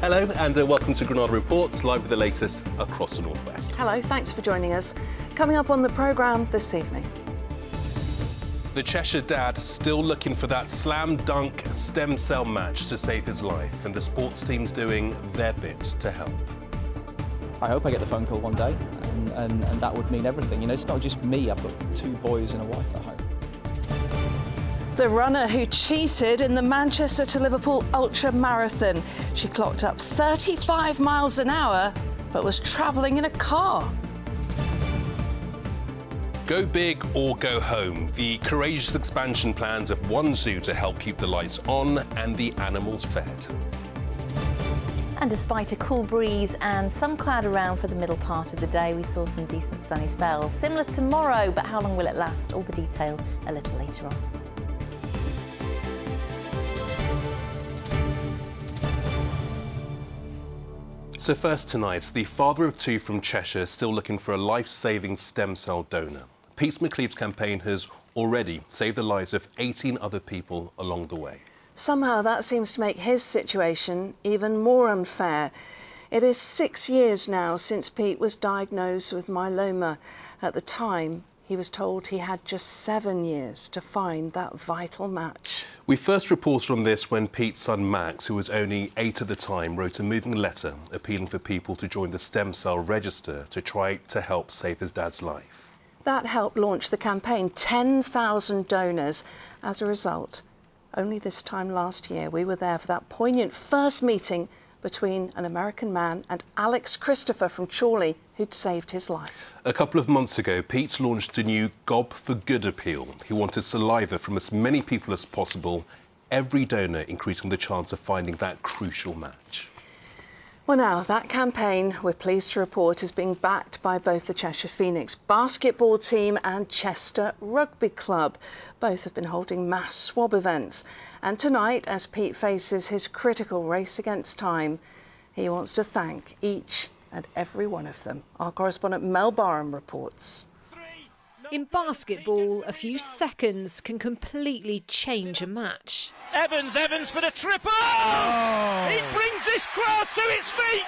Hello and welcome to Granada Reports, live with the latest across the Northwest. Hello, thanks for joining us. Coming up on the programme this evening. The Cheshire dad still looking for that slam dunk stem cell match to save his life, and the sports team's doing their bit to help. I hope I get the phone call one day, and that would mean everything. You know, it's not just me, I've got 2 boys and a wife at home. The runner who cheated in the Manchester to Liverpool ultra marathon. She clocked up 35 miles an hour, but was travelling in a car. Go big or go home. The courageous expansion plans of one zoo to help keep the lights on and the animals fed. And despite a cool breeze and some cloud around for the middle part of the day, we saw some decent sunny spells. Similar tomorrow, but how long will it last? All the detail a little later on. So first tonight, the father of 2 from Cheshire is still looking for a life-saving stem cell donor. Pete McCleave's campaign has already saved the lives of 18 other people along the way. Somehow that seems to make his situation even more unfair. It is 6 years now since Pete was diagnosed with myeloma. At the time, he was told he had just 7 years to find that vital match. We first reported on this when Pete's son Max, who was only 8 at the time, wrote a moving letter appealing for people to join the stem cell register to try to help save his dad's life. That helped launch the campaign, 10,000 donors. As a result, only this time last year, we were there for that poignant first meeting between an American man and Alex Christopher from Chorley, who'd saved his life. A couple of months ago, Pete launched a new Gob for Good appeal. He wanted saliva from as many people as possible, every donor increasing the chance of finding that crucial match. Well now, that campaign, we're pleased to report, is being backed by both the Cheshire Phoenix basketball team and Chester Rugby Club. Both have been holding mass swab events. And tonight, as Pete faces his critical race against time, he wants to thank each and every one of them. Our correspondent Mel Barham reports. In basketball, a few seconds can completely change a match. Evans for the triple! Oh! He brings this crowd to its feet!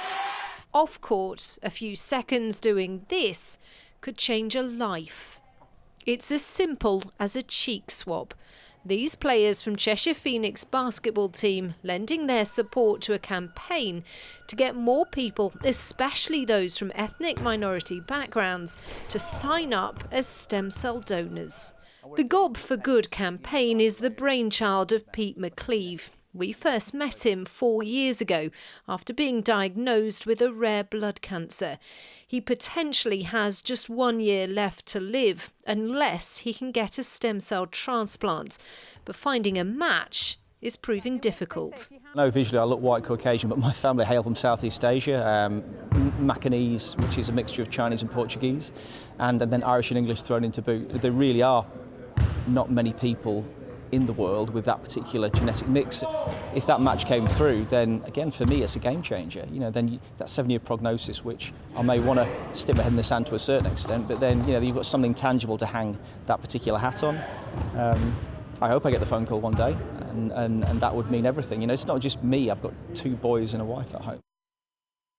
Off court, a few seconds doing this could change a life. It's as simple as a cheek swab. These players from Cheshire Phoenix basketball team lending their support to a campaign to get more people, especially those from ethnic minority backgrounds, to sign up as stem cell donors. The Gob for Good campaign is the brainchild of Pete McCleave. We first met him 4 years ago after being diagnosed with a rare blood cancer. He potentially has just 1 year left to live unless he can get a stem cell transplant. But finding a match is proving difficult. No, visually I look white Caucasian, but my family hail from Southeast Asia, Macanese, which is a mixture of Chinese and Portuguese, and then Irish and English thrown into boot. There really are not many people in the world with that particular genetic mix. If that match came through, then again for me it's a game changer. You know, then that 7-year prognosis, which I may want to stick my head in the sand to a certain extent, but then you've got something tangible to hang that particular hat on. I hope I get the phone call one day, and that would mean everything. You know, it's not just me. I've got 2 boys and a wife at home.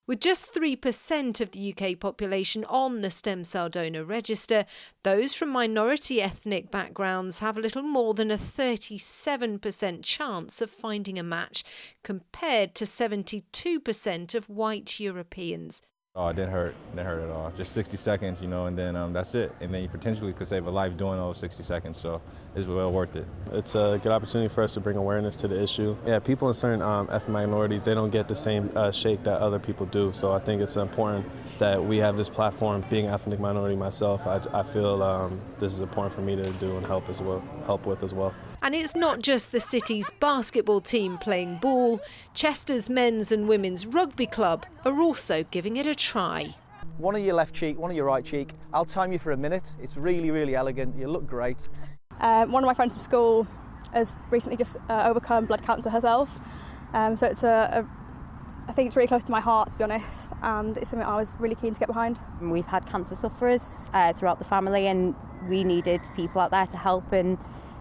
With just 3% of the UK population on the stem cell donor register, those from minority ethnic backgrounds have a little more than a 37% chance of finding a match, compared to 72% of white Europeans. Oh, it didn't hurt at all. Just 60 seconds, and then that's it. And then you potentially could save a life doing those 60 seconds, so it's well worth it. It's a good opportunity for us to bring awareness to the issue. Yeah, people in certain ethnic minorities, they don't get the same shake that other people do, so I think it's important that we have this platform. Being an ethnic minority myself, I feel this is important for me to do and help with as well. And it's not just the city's basketball team playing ball. Chester's men's and women's rugby club are also giving it a try. One on your left cheek, one on your right cheek. I'll time you for a minute. It's really, really elegant. You look great. One of my friends from school has recently just overcome blood cancer herself. So it's I think it's really close to my heart, to be honest, and it's something I was really keen to get behind. We've had cancer sufferers throughout the family, and we needed people out there to help, and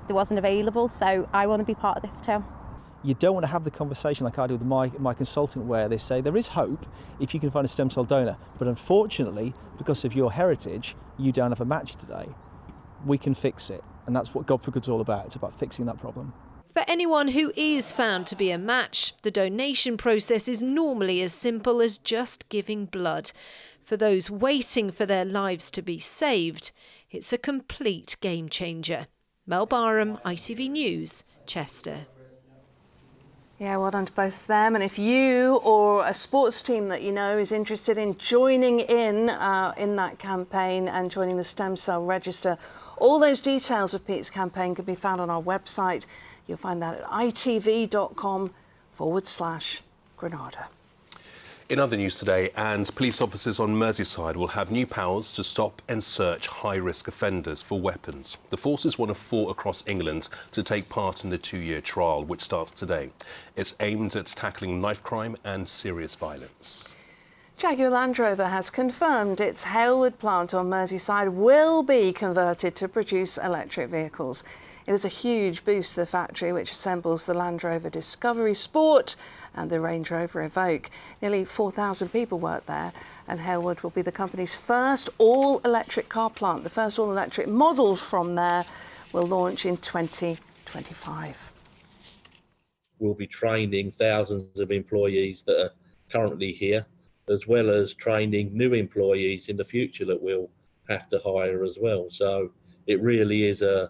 there wasn't available, so I want to be part of this too. You don't want to have the conversation like I do with my consultant where they say there is hope if you can find a stem cell donor, but unfortunately, because of your heritage, you don't have a match today. We can fix it, and that's what God for Good's all about. It's about fixing that problem. For anyone who is found to be a match, the donation process is normally as simple as just giving blood. For those waiting for their lives to be saved, it's a complete game changer. Mel Barham, ITV News, Chester. Yeah, well done to both of them. And if you or a sports team that you know is interested in joining in that campaign and joining the stem cell register, all those details of Pete's campaign can be found on our website. You'll find that at itv.com/Granada. In other news today, and police officers on Merseyside will have new powers to stop and search high-risk offenders for weapons. The force is one of 4 across England to take part in the 2-year trial, which starts today. It's aimed at tackling knife crime and serious violence. Jaguar Land Rover has confirmed its Halewood plant on Merseyside will be converted to produce electric vehicles. It is a huge boost to the factory, which assembles the Land Rover Discovery Sport and the Range Rover Evoque. Nearly 4,000 people work there, and Halewood will be the company's first all-electric car plant. The first all-electric model from there will launch in 2025. We'll be training thousands of employees that are currently here, as well as training new employees in the future that we'll have to hire as well. So it really is a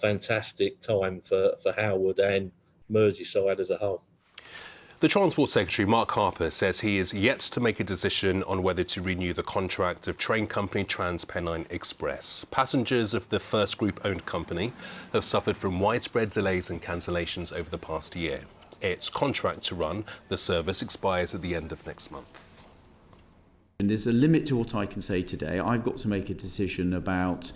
fantastic time for Halewood and Merseyside as a whole. The Transport Secretary, Mark Harper, says he is yet to make a decision on whether to renew the contract of train company TransPennine Express. Passengers of the First Group-owned company have suffered from widespread delays and cancellations over the past year. Its contract to run the service expires at the end of next month. And there's a limit to what I can say today. I've got to make a decision about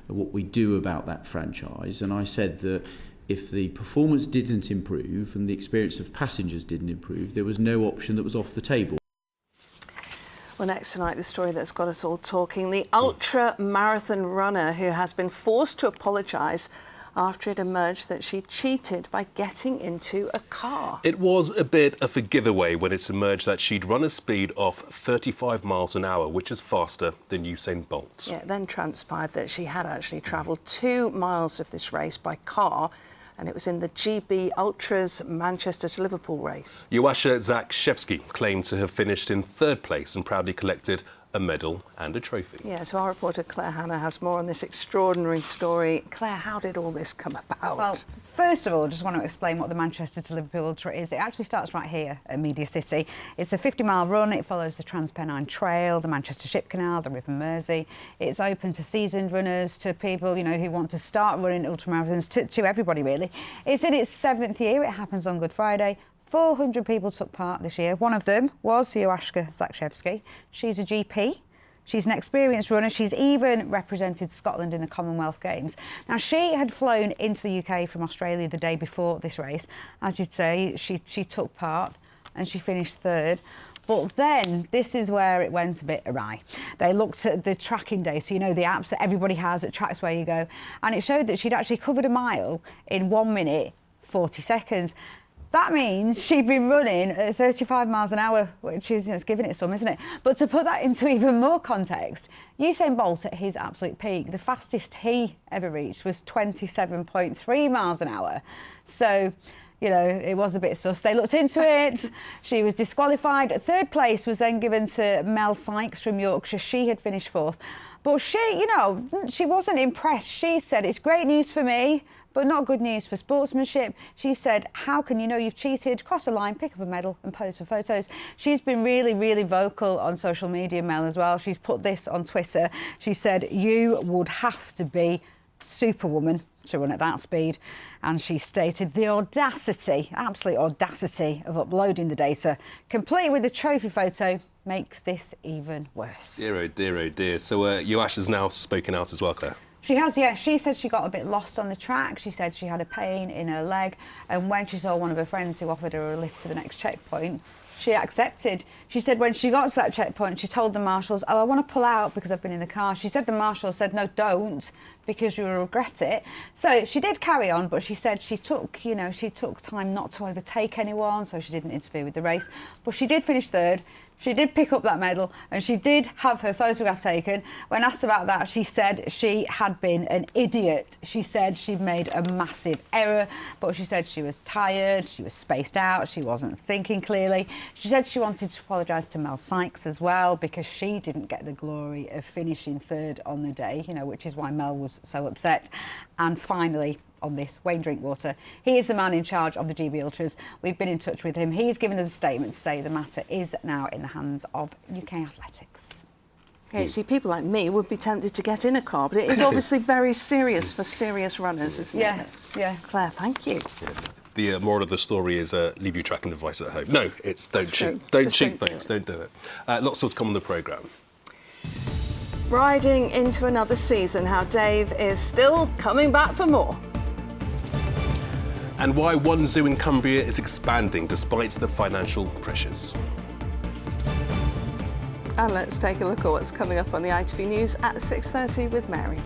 what we do about that franchise, and I said that if the performance didn't improve and the experience of passengers didn't improve, there was no option that was off the table. Well, next tonight, the story that's got us all talking, the ultra-marathon runner who has been forced to apologise after it emerged that she cheated by getting into a car. It was a bit of a giveaway when it emerged that she'd run a speed of 35 miles an hour, which is faster than Usain Bolt. Yeah, it then transpired that she had actually travelled 2 miles of this race by car, and it was in the GB Ultras Manchester to Liverpool race. Joasza Zakrzewski claimed to have finished in 3rd place and proudly collected a medal and a trophy. Yeah, so our reporter Claire Hannah has more on this extraordinary story. Claire, how did all this come about? Well, first of all, I just want to explain what the Manchester to Liverpool Ultra is. It actually starts right here at Media City. It's a 50-mile run. It follows the TransPennine Trail, the Manchester Ship Canal, the River Mersey. It's open to seasoned runners, to people, you know, who want to start running ultramarathons, to everybody, really. It's in its 7th year. It happens on Good Friday. 400 people took part this year. One of them was Joasza Zakrzewski. She's a GP. She's an experienced runner. She's even represented Scotland in the Commonwealth Games. Now, she had flown into the UK from Australia the day before this race. As you'd say, she took part and she finished 3rd. But then, this is where it went a bit awry. They looked at the tracking data, you know, the apps that everybody has that tracks where you go, and it showed that she'd actually covered a mile in 1 minute, 40 seconds. That means she'd been running at 35 miles an hour, which is, it's giving it some, isn't it? But to put that into even more context, Usain Bolt at his absolute peak, the fastest he ever reached was 27.3 miles an hour. So, you know, it was a bit sus. They looked into it. She was disqualified. 3rd place was then given to Mel Sykes from Yorkshire. She had finished 4th. But she, you know, she wasn't impressed. She said, it's great news for me, but not good news for sportsmanship. She said, how can you know you've cheated? Cross a line, pick up a medal and pose for photos. She's been really, really vocal on social media, Mel, as well. She's put this on Twitter. She said, you would have to be superwoman to run at that speed. And she stated the audacity, absolute audacity of uploading the data, complete with a trophy photo, makes this even worse. Dear, oh dear, oh dear. So Joasza's now spoken out as well, Claire. She has, yeah. She said she got a bit lost on the track. She said she had a pain in her leg. And when she saw one of her friends who offered her a lift to the next checkpoint, she accepted. She said when she got to that checkpoint, she told the marshals, oh, I want to pull out because I've been in the car. She said the marshal said, no, don't, because you will regret it. So she did carry on, but she said she took time not to overtake anyone, so she didn't interfere with the race. But she did finish third. She did pick up that medal, and she did have her photograph taken. When asked about that, she said she had been an idiot. She said she'd made a massive error, but she said she was tired, she was spaced out, she wasn't thinking clearly. She said she wanted to apologise to Mel Sykes as well, because she didn't get the glory of finishing third on the day, which is why Mel was so upset. And finally, on this, Wayne Drinkwater. He is the man in charge of the GB Ultras. We've been in touch with him. He's given us a statement to say the matter is now in the hands of UK Athletics. Okay, see, people like me would be tempted to get in a car, but it is obviously very serious for serious runners, isn't it? Yes, yeah. Claire, thank you. The moral of the story is leave your tracking device at home. No, it's don't cheat. Don't cheat, folks. Don't do it. Lots more to come on the programme. Riding into another season, how Dave is still coming back for more. And why one zoo in Cumbria is expanding despite the financial pressures. And let's take a look at what's coming up on the ITV News at 6:30 with Mary.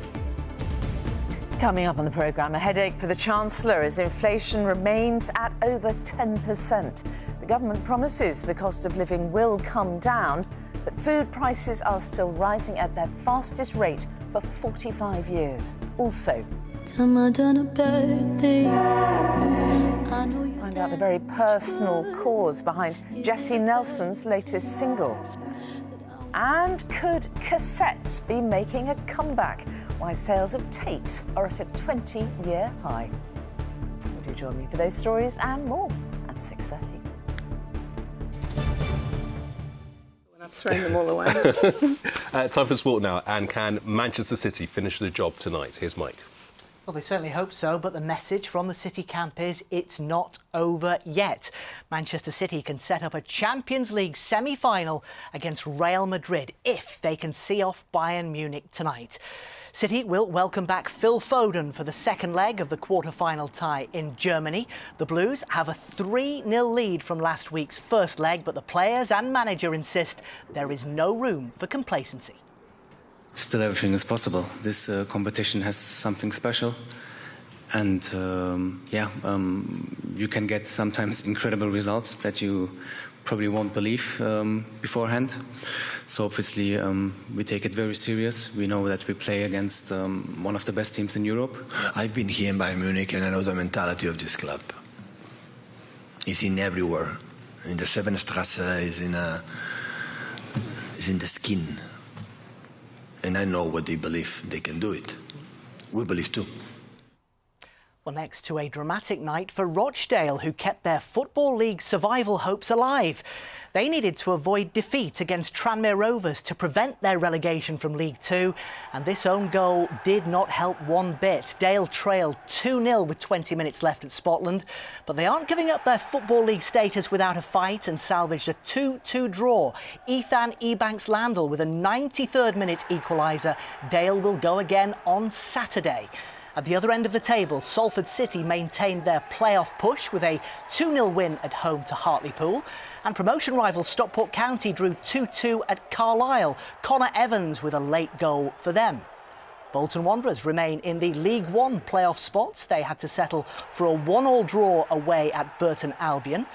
Coming up on the programme, a headache for the Chancellor as inflation remains at over 10%. The government promises the cost of living will come down, but food prices are still rising at their fastest rate for 45 years. Also, find out the very personal cause behind Jessie Nelson's latest single. And could cassettes be making a comeback? Why sales of tapes are at a 20-year high. Would you join me for those stories and more at 6:30? I've thrown them all away. Time for sport now. And can Manchester City finish the job tonight? Here's Mike. Well, they certainly hope so, but the message from the City camp is it's not over yet. Manchester City can set up a Champions League semi-final against Real Madrid if they can see off Bayern Munich tonight. City will welcome back Phil Foden for the second leg of the quarter-final tie in Germany. The Blues have a 3-0 lead from last week's first leg, but the players and manager insist there is no room for complacency. Still, everything is possible. This competition has something special, and you can get sometimes incredible results that you probably won't believe beforehand. So obviously we take it very serious. We know that we play against one of the best teams in Europe. I've been here in Bayern Munich, and I know the mentality of this club. It's in everywhere. In the Sevenstrasse, is in the skin. And I know what they believe. They can do it. We believe too. Well, next to a dramatic night for Rochdale, who kept their Football League survival hopes alive. They needed to avoid defeat against Tranmere Rovers to prevent their relegation from League Two, and this own goal did not help one bit. Dale trailed 2-0 with 20 minutes left at Scotland, but they aren't giving up their Football League status without a fight and salvaged a 2-2 draw. Ethan Ebanks-Landell with a 93rd minute equaliser. Dale will go again on Saturday. At the other end of the table, Salford City maintained their playoff push with a 2-0 win at home to Hartlepool. And promotion rival Stockport County drew 2-2 at Carlisle. Connor Evans with a late goal for them. Bolton Wanderers remain in the League One playoff spots. They had to settle for a 1-1 draw away at Burton Albion.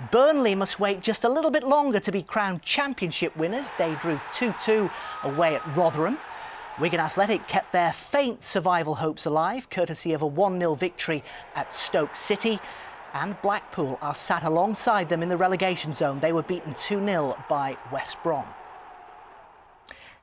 Burnley must wait just a little bit longer to be crowned championship winners. They drew 2-2 away at Rotherham. Wigan Athletic kept their faint survival hopes alive, courtesy of a 1-0 victory at Stoke City. And Blackpool are sat alongside them in the relegation zone. They were beaten 2-0 by West Brom.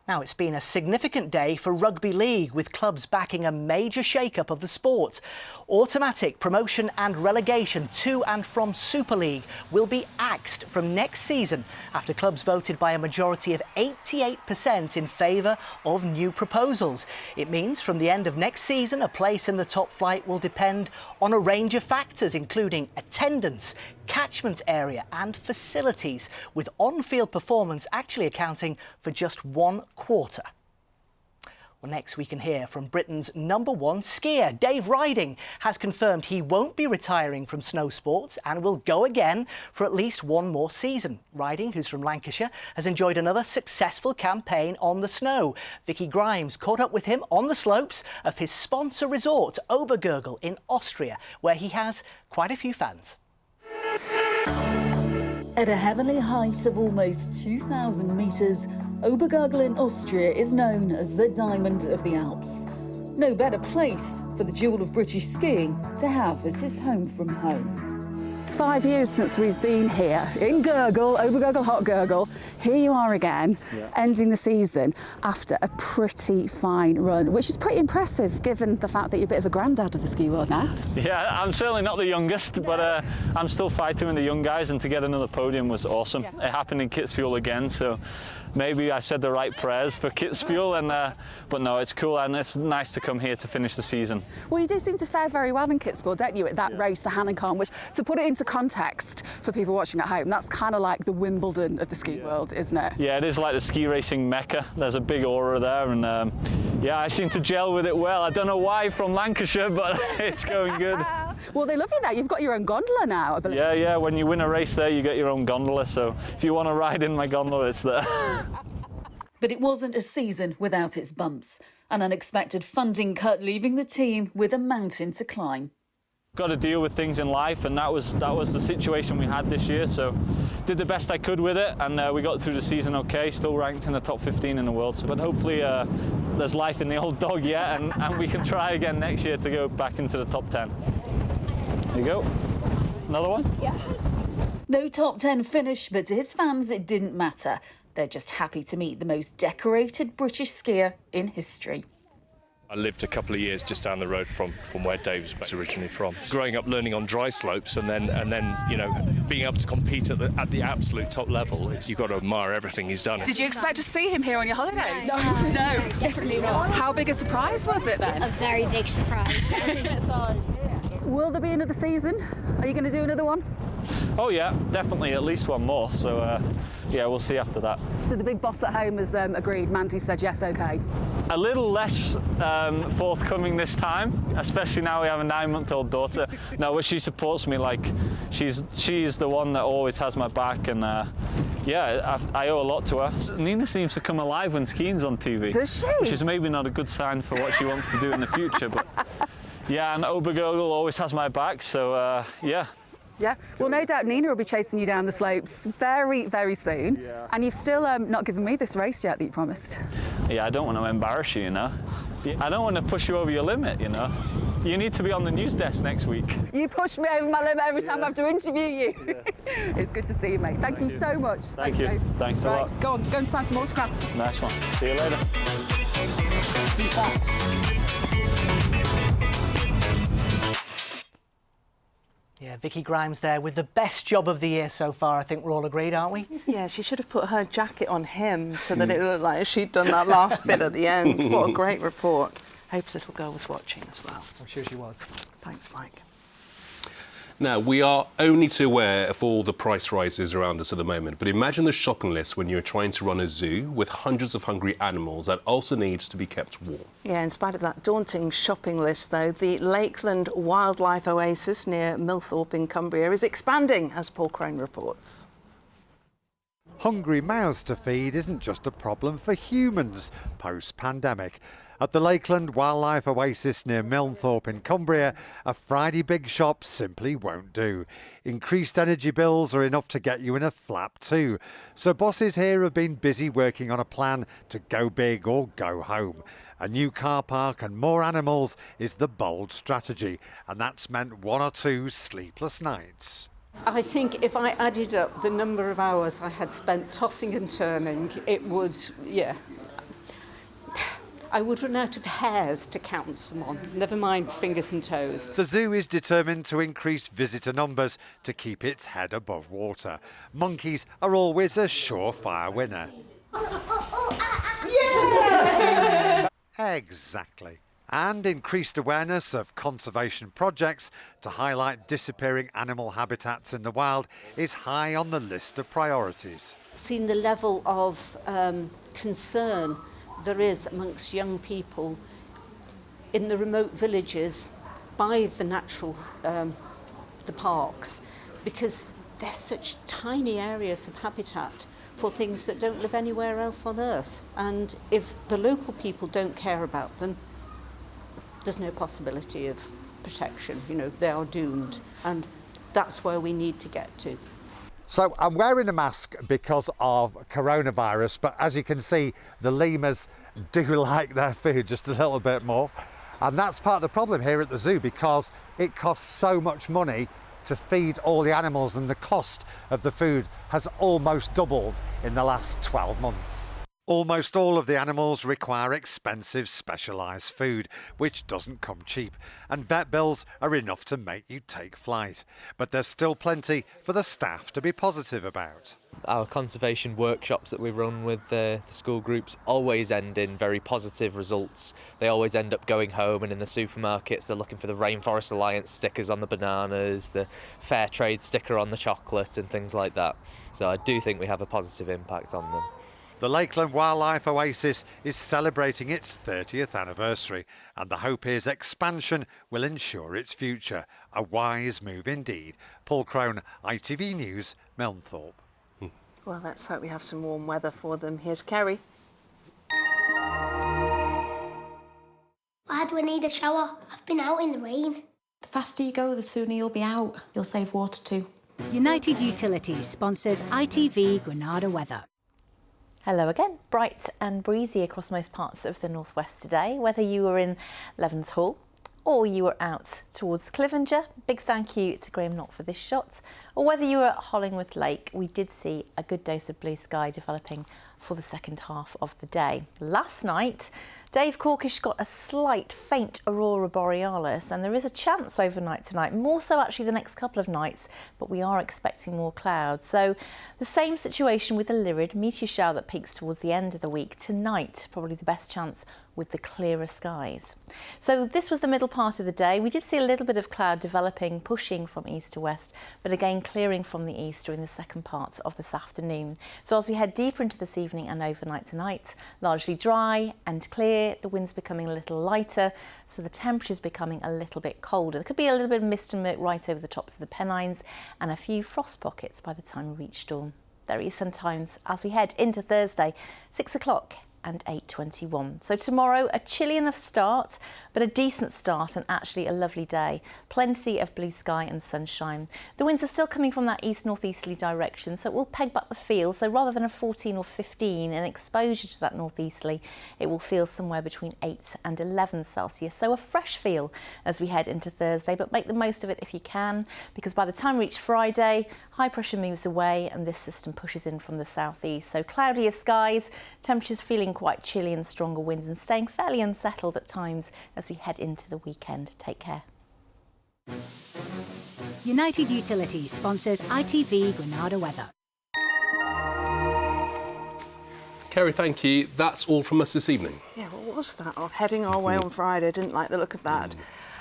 Now, it's been a significant day for Rugby League, with clubs backing a major shake-up of the sport. Automatic promotion and relegation to and from Super League will be axed from next season after clubs voted by a majority of 88% in favour of new proposals. It means from the end of next season, a place in the top flight will depend on a range of factors, including attendance, catchment area and facilities, with on-field performance actually accounting for just 1/4. Well, Well, next we can hear from Britain's #1 skier. Dave Riding has confirmed he won't be retiring from snow sports and will go again for at least one more season. Riding, who's from Lancashire, has enjoyed another successful campaign on the snow. Vicky Grimes caught up with him on the slopes of his sponsor resort, Obergurgl in Austria, where he has quite a few fans. At a heavenly height of almost 2,000 metres, Obergurgl in Austria is known as the Diamond of the Alps. No better place for the jewel of British skiing to have as his home from home. It's 5 years since we've been here in Gurgl, Obergurgl Hot Gurgl. Here you are again, ending the season after a pretty fine run, which is pretty impressive given the fact that you're a bit of a granddad of the ski world now. Yeah, I'm certainly not the youngest, but I'm still fighting with the young guys, and to get another podium was awesome. It happened in Kitzbühel again, so maybe I said the right prayers for Kitzbühel, but no, it's cool and it's nice to come here to finish the season. Well, you do seem to fare very well in Kitzbühel, don't you, at that race, the Hahnenkamm, which, to put it into context for people watching at home, that's kind of like the Wimbledon of the ski world, isn't it? Yeah, it is like the ski racing mecca. There's a big aura there, and yeah, I seem to gel with it well. I don't know why from Lancashire, but it's going good. Well, they love you there. You've got your own gondola now, I believe. Yeah, when you win a race there, you get your own gondola, so if you want to ride in my gondola, it's there. But it wasn't a season without its bumps. An unexpected funding cut leaving the team with a mountain to climb. Got to deal with things in life, and that was the situation we had this year, so did the best I could with it, and we got through the season okay, still ranked in the top 15 in the world, but hopefully there's life in the old dog yet, and we can try again next year to go back into the top 10. There you go. Another one? Yeah. No top 10 finish, but to his fans it didn't matter. They're just happy to meet the most decorated British skier in history. I lived a couple of years just down the road from where Dave was originally from. Growing up learning on dry slopes and then you know, being able to compete at the absolute top level, you've got to admire everything he's done. Did you expect to see him here on your holidays? No, definitely not. How big a surprise was it then? A very big surprise. Will there be another season? Are you going to do another one? Oh yeah, definitely at least one more, so yeah, we'll see after that. So the big boss at home has agreed, Mandy said yes, okay. A little less forthcoming this time, especially now we have a 9-month-old daughter. No, but she supports me, like she's the one that always has my back, and yeah, I owe a lot to her. Nina seems to come alive when skiing's on TV. Does she? Which is maybe not a good sign for what she wants to do in the future, but yeah, and Obergurgl always has my back, so yeah. Yeah, well, no doubt Nina will be chasing you down the slopes very, very soon. Yeah. And you've still not given me this race yet that you promised. Yeah, I don't want to embarrass you, you know. I don't want to push you over your limit, you know. You need to be on the news desk next week. You push me over my limit every time I have to interview you. Yeah. It's good to see you, mate. Thank you so much. Thanks, you. Dave. Thanks a lot. Go and sign some autographs. Nice one. See you later. Yeah, Vicky Grimes there with the best job of the year so far. I think we're all agreed, aren't we? Yeah, she should have put her jacket on him so that it looked like she'd done that last bit at the end. What a great report. Hope's little girl was watching as well. I'm sure she was. Thanks, Mike. Now, we are only too aware of all the price rises around us at the moment, but imagine the shopping list when you're trying to run a zoo with hundreds of hungry animals that also need to be kept warm. Yeah, in spite of that daunting shopping list, though, the Lakeland Wildlife Oasis near Millthorpe in Cumbria is expanding, as Paul Crone reports. Hungry mouths to feed isn't just a problem for humans post-pandemic. At the Lakeland Wildlife Oasis near Millthorpe in Cumbria, a Friday big shop simply won't do. Increased energy bills are enough to get you in a flap too. So bosses here have been busy working on a plan to go big or go home. A new car park and more animals is the bold strategy, and that's meant 1 or 2 sleepless nights. I think if I added up the number of hours I had spent tossing and turning, it would, yeah, I would run out of hairs to count them on, never mind fingers and toes. The zoo is determined to increase visitor numbers to keep its head above water. Monkeys are always a surefire winner. Yeah! Exactly. And increased awareness of conservation projects to highlight disappearing animal habitats in the wild is high on the list of priorities. Seeing the level of concern there is amongst young people in the remote villages by the natural, the parks, because they're such tiny areas of habitat for things that don't live anywhere else on Earth. And if the local people don't care about them, there's no possibility of protection. You know, they are doomed. And that's where we need to get to. So I'm wearing a mask because of coronavirus, but as you can see, the lemurs do like their food just a little bit more. And that's part of the problem here at the zoo, because it costs so much money to feed all the animals, and the cost of the food has almost doubled in the last 12 months. Almost all of the animals require expensive specialised food, which doesn't come cheap, and vet bills are enough to make you take flight. But there's still plenty for the staff to be positive about. Our conservation workshops that we run with the school groups always end in very positive results. They always end up going home, and in the supermarkets they're looking for the Rainforest Alliance stickers on the bananas, the Fair Trade sticker on the chocolate and things like that. So I do think we have a positive impact on them. The Lakeland Wildlife Oasis is celebrating its 30th anniversary, and the hope is expansion will ensure its future. A wise move indeed. Paul Crone, ITV News, Milnthorpe. Well, let's hope we have some warm weather for them. Here's Kerry. Why do I need a shower? I've been out in the rain. The faster you go, the sooner you'll be out. You'll save water too. United Utilities sponsors ITV Granada weather. Hello again. Bright and breezy across most parts of the northwest today. Whether you were in Levens Hall or you were out towards Clivenger, big thank you to Graham Knott for this shot. Or whether you were at Hollingworth Lake, we did see a good dose of blue sky developing for the second half of the day. Last night, Dave Corkish got a slight faint aurora borealis, and there is a chance overnight tonight, more so actually the next couple of nights, but we are expecting more clouds. So the same situation with the Lyrid meteor shower that peaks towards the end of the week. Tonight, probably the best chance with the clearer skies. So this was the middle part of the day. We did see a little bit of cloud developing, pushing from east to west, but again clearing from the east during the second part of this afternoon. So as we head deeper into this evening and overnight tonight, largely dry and clear, the wind's becoming a little lighter, so the temperature's becoming a little bit colder. There could be a little bit of mist and murk right over the tops of the Pennines, and a few frost pockets by the time we reach dawn. There is sometimes as we head into Thursday, 6 o'clock and 8:21. So tomorrow, a chilly enough start, but a decent start and actually a lovely day. Plenty of blue sky and sunshine. The winds are still coming from that east-northeasterly direction, so it will peg back the feel. So rather than a 14 or 15 in exposure to that northeasterly, it will feel somewhere between 8 and 11 Celsius. So a fresh feel as we head into Thursday, but make the most of it if you can, because by the time we reach Friday, high pressure moves away and this system pushes in from the southeast. So cloudier skies, temperatures feeling quite chilly and stronger winds, and staying fairly unsettled at times as we head into the weekend. Take care. United Utilities sponsors ITV Granada weather. Kerry, thank you. That's all from us this evening. Yeah, what was that? Oh, heading our way on Friday. Didn't like the look of that.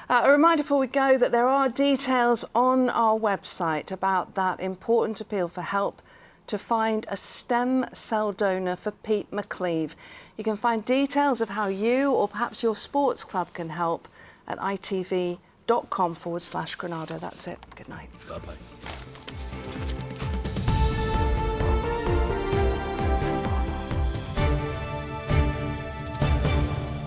A reminder before we go that there are details on our website about that important appeal for help to find a stem cell donor for Pete McCleave. You can find details of how you or perhaps your sports club can help at itv.com/Granada. That's it. Good night. Bye-bye.